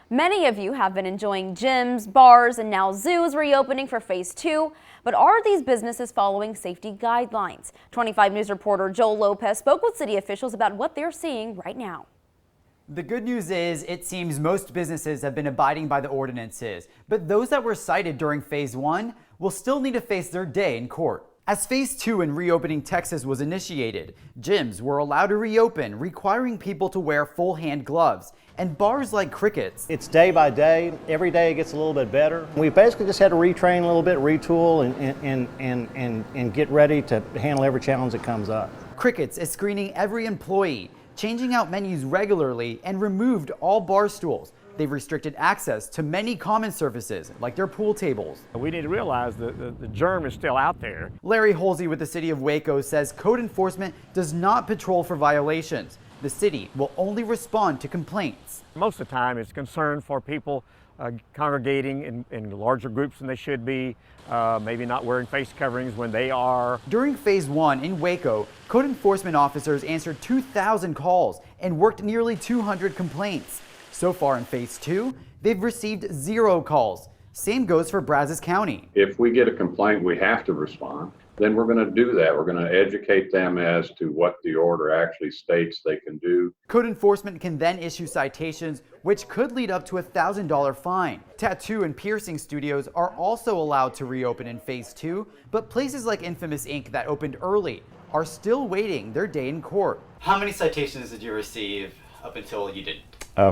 Many of you have been enjoying gyms, bars, and now zoos reopening for phase 2. But are these businesses following safety guidelines? 25 News reporter Joel Lopez spoke with city officials about what they're seeing right now. The good news is it seems most businesses have been abiding by the ordinances, but those that were cited during phase 1 will still need to face their day in court. As phase 2 in reopening Texas was initiated, gyms were allowed to reopen, requiring people to wear full hand gloves, and bars like Crickets. It's day by day. Every day it gets a little bit better. We basically just had to retrain a little bit, retool, and get ready to handle every challenge that comes up. Crickets is screening every employee, changing out menus regularly, and removed all bar stools. They've restricted access to many common surfaces, like their pool tables. We need to realize that the germ is still out there. Larry Holsey with the city of Waco says code enforcement does not patrol for violations. The city will only respond to complaints. Most of the time it's concern for people congregating in larger groups than they should be, maybe not wearing face coverings when they are. During phase 1 in Waco, code enforcement officers answered 2,000 calls and worked nearly 200 complaints. So far in phase 2, they've received 0 calls. Same goes for Brazos County. If we get a complaint, we have to respond. Then we're going to do that. We're going to educate them as to what the order actually states they can do. Code enforcement can then issue citations, which could lead up to a $1,000 fine. Tattoo and piercing studios are also allowed to reopen in phase 2, but places like Infamous Inc. that opened early are still waiting their day in court. How many citations did you receive up until you didn't?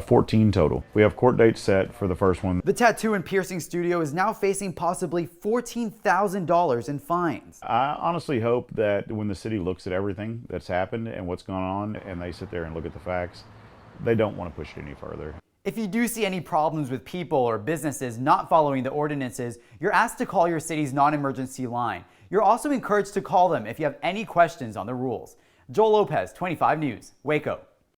14 total. We have court dates set for the first one. The tattoo and piercing studio is now facing possibly $14,000 in fines. I honestly hope that when the city looks at everything that's happened and what's going on, and they sit there and look at the facts, they don't want to push it any further. If you do see any problems with people or businesses not following the ordinances, you're asked to call your city's non-emergency line. You're also encouraged to call them if you have any questions on the rules. Joel Lopez, 25 News, Waco.